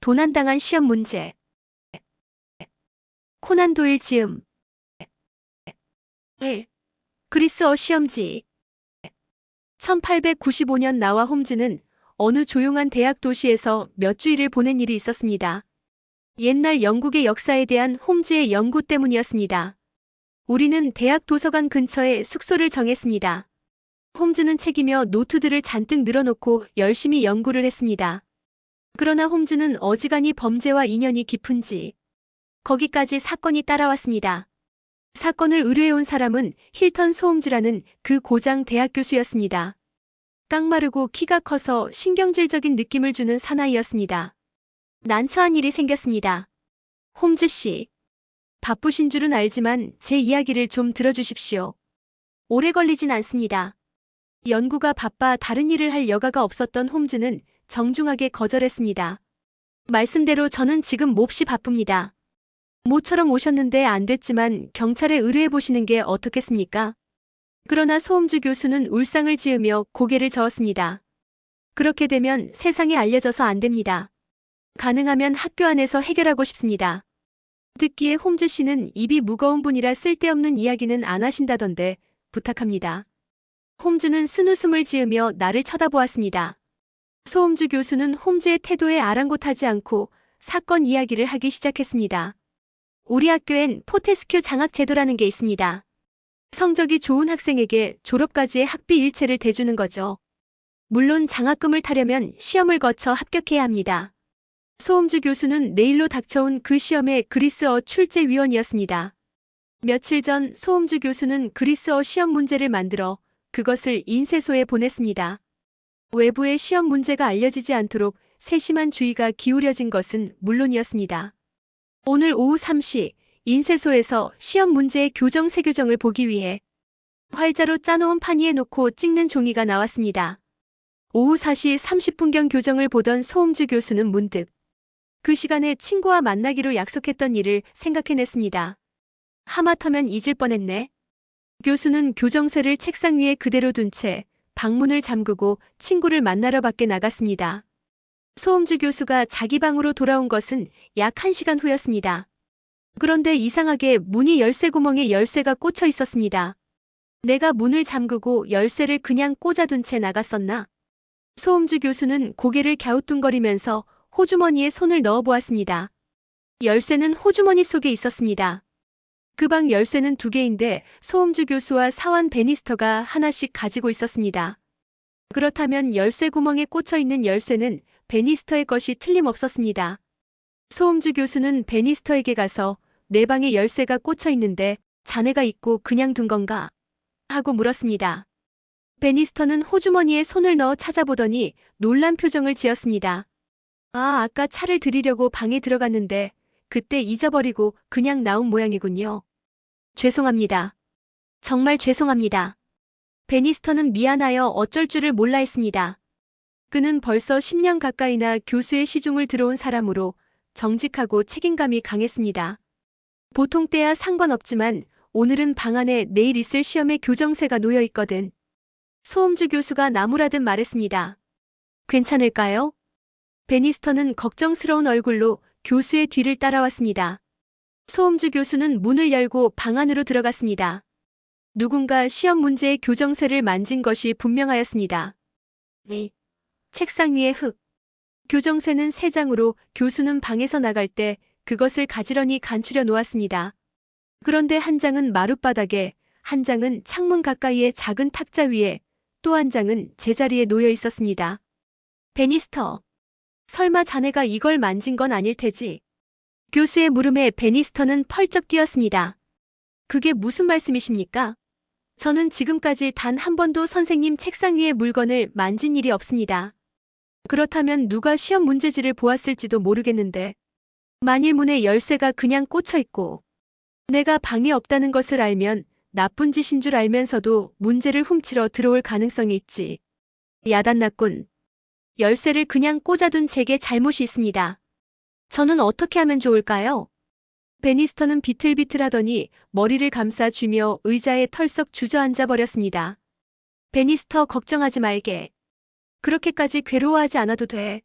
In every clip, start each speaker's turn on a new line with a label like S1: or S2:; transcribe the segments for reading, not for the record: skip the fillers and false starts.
S1: 도난당한 시험 문제. 코난 도일 지음. 1. 그리스어 시험지. 1895년 나와 홈즈는 어느 조용한 대학 도시에서 몇 주일을 보낸 일이 있었습니다. 옛날 영국의 역사에 대한 홈즈의 연구 때문이었습니다. 우리는 대학 도서관 근처에 숙소를 정했습니다. 홈즈는 책이며 노트들을 잔뜩 늘어놓고 열심히 연구를 했습니다. 그러나 홈즈는 어지간히 범죄와 인연이 깊은지 거기까지 사건이 따라왔습니다. 사건을 의뢰해온 사람은 힐턴 소홈즈라는 그 고장 대학 교수였습니다. 깡마르고 키가 커서 신경질적인 느낌을 주는 사나이였습니다. 난처한 일이 생겼습니다. 홈즈 씨, 바쁘신 줄은 알지만 제 이야기를 좀 들어주십시오. 오래 걸리진 않습니다. 연구가 바빠 다른 일을 할 여가가 없었던 홈즈는 정중하게 거절했습니다. 말씀대로 저는 지금 몹시 바쁩니다. 모처럼 오셨는데 안 됐지만 경찰에 의뢰해 보시는 게 어떻겠습니까? 그러나 소홈즈 교수는 울상을 지으며 고개를 저었습니다. 그렇게 되면 세상에 알려져서 안 됩니다. 가능하면 학교 안에서 해결하고 싶습니다. 듣기에 홈즈 씨는 입이 무거운 분이라 쓸데없는 이야기는 안 하신다던데 부탁합니다. 홈즈는 쓴웃음을 지으며 나를 쳐다보았습니다. 소홈즈 교수는 홈즈의 태도에 아랑곳하지 않고 사건 이야기를 하기 시작했습니다. 우리 학교엔 포테스큐 장학 제도라는 게 있습니다. 성적이 좋은 학생에게 졸업까지의 학비 일체를 대주는 거죠. 물론 장학금을 타려면 시험을 거쳐 합격해야 합니다. 소홈즈 교수는 내일로 닥쳐온 그 시험의 그리스어 출제위원이었습니다. 며칠 전 소홈즈 교수는 그리스어 시험 문제를 만들어 그것을 인쇄소에 보냈습니다. 외부에 시험 문제가 알려지지 않도록 세심한 주의가 기울여진 것은 물론이었습니다. 오늘 오후 3시 인쇄소에서 시험 문제의 교정 세교정을 보기 위해 활자로 짜놓은 판 위에 놓고 찍는 종이가 나왔습니다. 오후 4시 30분경 교정을 보던 소홈즈 교수는 문득 그 시간에 친구와 만나기로 약속했던 일을 생각해냈습니다. 하마터면 잊을 뻔했네. 교수는 교정쇠를 책상 위에 그대로 둔 채 방문을 잠그고 친구를 만나러 밖에 나갔습니다. 소홈즈 교수가 자기 방으로 돌아온 것은 약 1시간 후였습니다. 그런데 이상하게 문이 열쇠 구멍에 열쇠가 꽂혀 있었습니다. 내가 문을 잠그고 열쇠를 그냥 꽂아둔 채 나갔었나? 소홈즈 교수는 고개를 갸우뚱거리면서 호주머니에 손을 넣어보았습니다. 열쇠는 호주머니 속에 있었습니다. 그 방 열쇠는 2개인데 소홈즈 교수와 사원 베니스터가 하나씩 가지고 있었습니다. 그렇다면 열쇠 구멍에 꽂혀 있는 열쇠는 베니스터의 것이 틀림없었습니다. 소홈즈 교수는 베니스터에게 가서 내 방에 열쇠가 꽂혀 있는데 자네가 잊고 그냥 둔 건가? 하고 물었습니다. 베니스터는 호주머니에 손을 넣어 찾아보더니 놀란 표정을 지었습니다. 아까 차를 들이려고 방에 들어갔는데 그때 잊어버리고 그냥 나온 모양이군요. 죄송합니다. 정말 죄송합니다. 베니스터는 미안하여 어쩔 줄을 몰라 했습니다. 그는 벌써 10년 가까이나 교수의 시중을 들어온 사람으로 정직하고 책임감이 강했습니다. 보통 때야 상관없지만 오늘은 방 안에 내일 있을 시험의 교정쇠가 놓여 있거든. 소홈즈 교수가 나무라듯 말했습니다. 괜찮을까요? 베니스터는 걱정스러운 얼굴로 교수의 뒤를 따라왔습니다. 소홈즈 교수는 문을 열고 방 안으로 들어갔습니다. 누군가 시험 문제의 교정쇠를 만진 것이 분명하였습니다. 네. 책상 위에 흙. 교정쇠는 3장으로 교수는 방에서 나갈 때 그것을 가지런히 간추려 놓았습니다. 그런데 한 장은 마룻바닥에, 한 장은 창문 가까이의 작은 탁자 위에, 또 한 장은 제자리에 놓여 있었습니다. 베니스터, 설마 자네가 이걸 만진 건 아닐 테지? 교수의 물음에 베니스터는 펄쩍 뛰었습니다. 그게 무슨 말씀이십니까? 저는 지금까지 단 한 번도 선생님 책상 위의 물건을 만진 일이 없습니다. 그렇다면 누가 시험 문제지를 보았을지도 모르겠는데 만일 문에 열쇠가 그냥 꽂혀 있고 내가 방에 없다는 것을 알면 나쁜 짓인 줄 알면서도 문제를 훔치러 들어올 가능성이 있지. 야단났군. 열쇠를 그냥 꽂아둔 제게 잘못이 있습니다. 저는 어떻게 하면 좋을까요? 베니스터는 비틀비틀하더니 머리를 감싸 쥐며 의자에 털썩 주저앉아 버렸습니다. 베니스터 걱정하지 말게. 그렇게까지 괴로워하지 않아도 돼.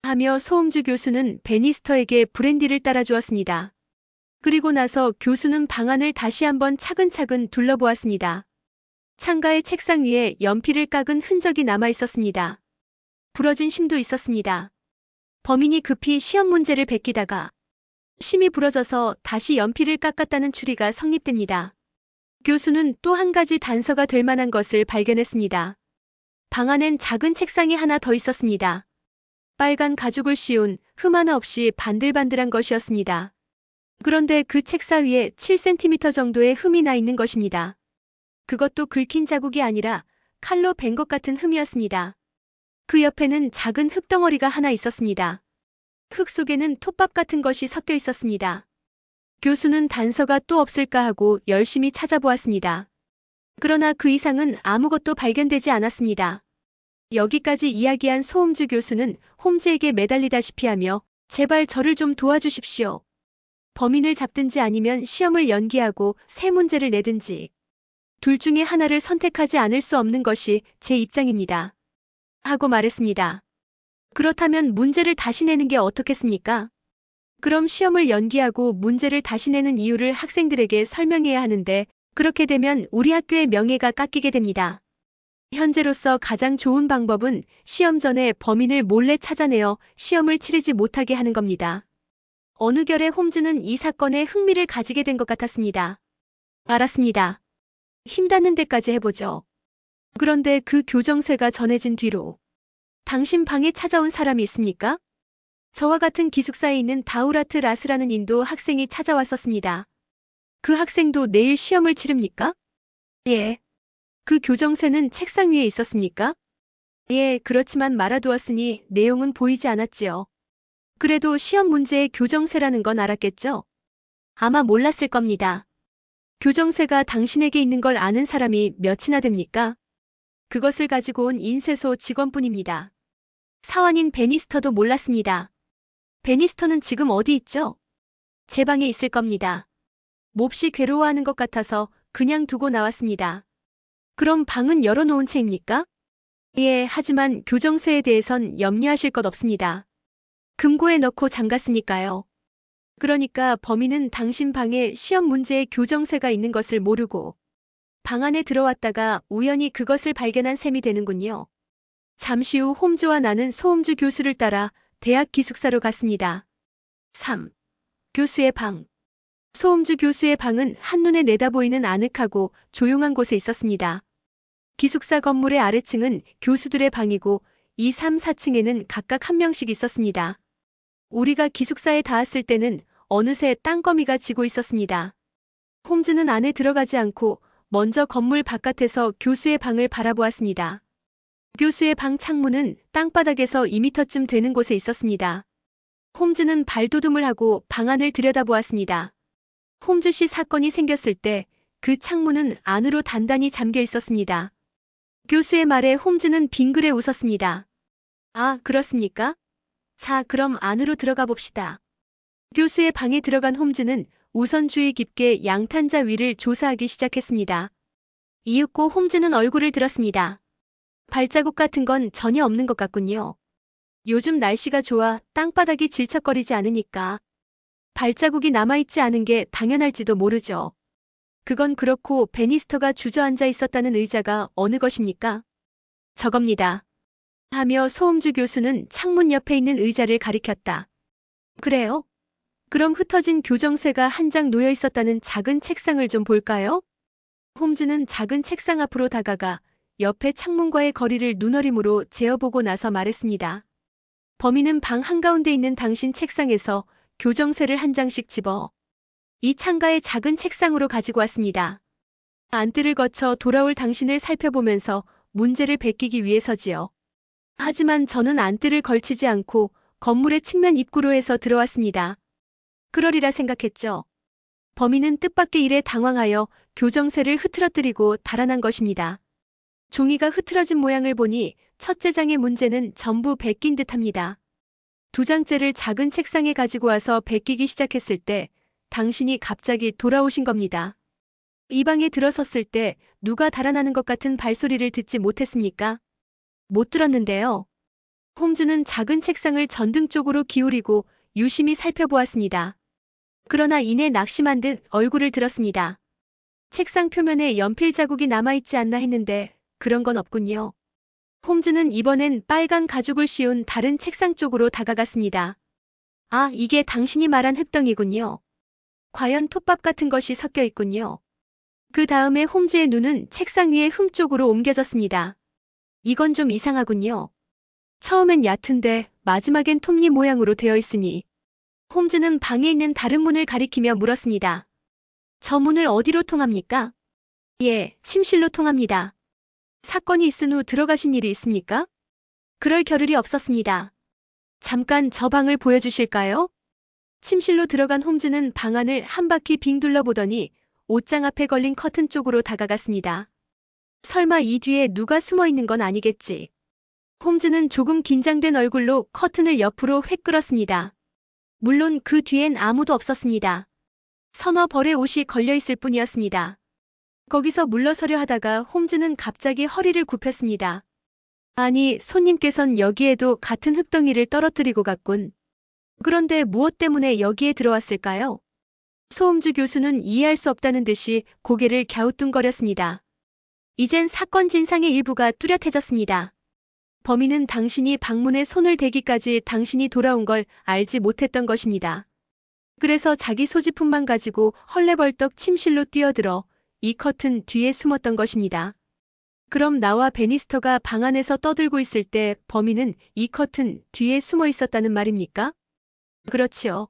S1: 하며 소음주 교수는 베니스터에게 브랜디를 따라주었습니다. 그리고 나서 교수는 방안을 다시 한번 차근차근 둘러보았습니다. 창가의 책상 위에 연필을 깎은 흔적이 남아 있었습니다. 부러진 심도 있었습니다. 범인이 급히 시험 문제를 베끼다가 심이 부러져서 다시 연필을 깎았다는 추리가 성립됩니다. 교수는 또 한 가지 단서가 될 만한 것을 발견했습니다. 방 안엔 작은 책상이 하나 더 있었습니다. 빨간 가죽을 씌운 흠 하나 없이 반들반들한 것이었습니다. 그런데 그 책상 위에 7cm 정도의 흠이 나 있는 것입니다. 그것도 긁힌 자국이 아니라 칼로 벤 것 같은 흠이었습니다. 그 옆에는 작은 흙덩어리가 하나 있었습니다. 흙 속에는 톱밥 같은 것이 섞여 있었습니다. 교수는 단서가 또 없을까 하고 열심히 찾아보았습니다. 그러나 그 이상은 아무것도 발견되지 않았습니다. 여기까지 이야기한 소음주 교수는 홈즈에게 매달리다시피 하며 제발 저를 좀 도와주십시오. 범인을 잡든지 아니면 시험을 연기하고 새 문제를 내든지 둘 중에 하나를 선택하지 않을 수 없는 것이 제 입장입니다. 하고 말했습니다. 그렇다면 문제를 다시 내는 게 어떻겠습니까? 그럼 시험을 연기하고 문제를 다시 내는 이유를 학생들에게 설명해야 하는데 그렇게 되면 우리 학교의 명예가 깎이게 됩니다. 현재로서 가장 좋은 방법은 시험 전에 범인을 몰래 찾아내어 시험을 치르지 못하게 하는 겁니다. 어느 결에 홈즈는 이 사건에 흥미를 가지게 된 것 같았습니다. 알았습니다. 힘닿는 데까지 해보죠. 그런데 그 교정쇠가 전해진 뒤로 당신 방에 찾아온 사람이 있습니까? 저와 같은 기숙사에 있는 다우라트 라스라는 인도 학생이 찾아왔었습니다. 그 학생도 내일 시험을 치릅니까? 예. 그 교정쇠는 책상 위에 있었습니까? 예, 그렇지만 말아두었으니 내용은 보이지 않았지요. 그래도 시험 문제의 교정쇠라는 건 알았겠죠? 아마 몰랐을 겁니다. 교정쇠가 당신에게 있는 걸 아는 사람이 몇이나 됩니까? 그것을 가지고 온 인쇄소 직원뿐입니다. 사원인 베니스터도 몰랐습니다. 베니스터는 지금 어디 있죠? 제 방에 있을 겁니다. 몹시 괴로워하는 것 같아서 그냥 두고 나왔습니다. 그럼 방은 열어놓은 채입니까? 예, 하지만 교정쇠에 대해선 염려하실 것 없습니다. 금고에 넣고 잠갔으니까요. 그러니까 범인은 당신 방에 시험 문제의 교정쇠가 있는 것을 모르고 방 안에 들어왔다가 우연히 그것을 발견한 셈이 되는군요. 잠시 후 홈즈와 나는 소음주 교수를 따라 대학 기숙사로 갔습니다. 3. 교수의 방. 소음주 교수의 방은 한눈에 내다보이는 아늑하고 조용한 곳에 있었습니다. 기숙사 건물의 아래층은 교수들의 방이고 2, 3, 4층에는 각각 한 명씩 있었습니다. 우리가 기숙사에 닿았을 때는 어느새 땅거미가 지고 있었습니다. 홈즈는 안에 들어가지 않고 먼저 건물 바깥에서 교수의 방을 바라보았습니다. 교수의 방 창문은 땅바닥에서 2m쯤 되는 곳에 있었습니다. 홈즈는 발돋움을 하고 방 안을 들여다보았습니다. 홈즈 씨 사건이 생겼을 때 그 창문은 안으로 단단히 잠겨 있었습니다. 교수의 말에 홈즈는 빙그레 웃었습니다. 아, 그렇습니까? 자, 그럼 안으로 들어가 봅시다. 교수의 방에 들어간 홈즈는 우선 주의 깊게 양탄자 위를 조사하기 시작했습니다. 이윽고 홈즈는 얼굴을 들었습니다. 발자국 같은 건 전혀 없는 것 같군요. 요즘 날씨가 좋아 땅바닥이 질척거리지 않으니까 발자국이 남아있지 않은 게 당연할지도 모르죠. 그건 그렇고 베니스터가 주저앉아 있었다는 의자가 어느 것입니까? 저겁니다. 하며 소음주 교수는 창문 옆에 있는 의자를 가리켰다. 그래요? 그럼 흩어진 교정쇠가 한 장 놓여 있었다는 작은 책상을 좀 볼까요? 홈즈는 작은 책상 앞으로 다가가 옆에 창문과의 거리를 눈어림으로 재어보고 나서 말했습니다. 범인은 방 한가운데 있는 당신 책상에서 교정쇠를 한 장씩 집어 이 창가의 작은 책상으로 가지고 왔습니다. 안뜰을 거쳐 돌아올 당신을 살펴보면서 문제를 베끼기 위해서지요. 하지만 저는 안뜰을 걸치지 않고 건물의 측면 입구로 해서 들어왔습니다. 그러리라 생각했죠. 범인은 뜻밖의 일에 당황하여 교정쇠를 흐트러뜨리고 달아난 것입니다. 종이가 흐트러진 모양을 보니 첫째 장의 문제는 전부 베낀 듯합니다. 두 장째를 작은 책상에 가지고 와서 베끼기 시작했을 때 당신이 갑자기 돌아오신 겁니다. 이 방에 들어섰을 때 누가 달아나는 것 같은 발소리를 듣지 못했습니까? 못 들었는데요. 홈즈는 작은 책상을 전등 쪽으로 기울이고 유심히 살펴보았습니다. 그러나 이내 낙심한 듯 얼굴을 들었습니다. 책상 표면에 연필 자국이 남아있지 않나 했는데 그런 건 없군요. 홈즈는 이번엔 빨간 가죽을 씌운 다른 책상 쪽으로 다가갔습니다. 아, 이게 당신이 말한 흙덩이군요. 과연 톱밥 같은 것이 섞여 있군요. 그 다음에 홈즈의 눈은 책상 위의 흠 쪽으로 옮겨졌습니다. 이건 좀 이상하군요. 처음엔 얕은데 마지막엔 톱니 모양으로 되어 있으니. 홈즈는 방에 있는 다른 문을 가리키며 물었습니다. 저 문을 어디로 통합니까? 예, 침실로 통합니다. 사건이 있은 후 들어가신 일이 있습니까? 그럴 겨를이 없었습니다. 잠깐 저 방을 보여주실까요? 침실로 들어간 홈즈는 방 안을 한 바퀴 빙 둘러보더니 옷장 앞에 걸린 커튼 쪽으로 다가갔습니다. 설마 이 뒤에 누가 숨어 있는 건 아니겠지. 홈즈는 조금 긴장된 얼굴로 커튼을 옆으로 획 끌었습니다. 물론 그 뒤엔 아무도 없었습니다. 서너 벌의 옷이 걸려 있을 뿐이었습니다. 거기서 물러서려 하다가 홈즈는 갑자기 허리를 굽혔습니다. 아니, 손님께선 여기에도 같은 흙덩이를 떨어뜨리고 갔군. 그런데 무엇 때문에 여기에 들어왔을까요? 소홈즈 교수는 이해할 수 없다는 듯이 고개를 갸우뚱거렸습니다. 이젠 사건 진상의 일부가 뚜렷해졌습니다. 범인은 당신이 방문에 손을 대기까지 당신이 돌아온 걸 알지 못했던 것입니다. 그래서 자기 소지품만 가지고 헐레벌떡 침실로 뛰어들어 이 커튼 뒤에 숨었던 것입니다. 그럼 나와 베니스터가 방 안에서 떠들고 있을 때 범인은 이 커튼 뒤에 숨어 있었다는 말입니까? 그렇지요.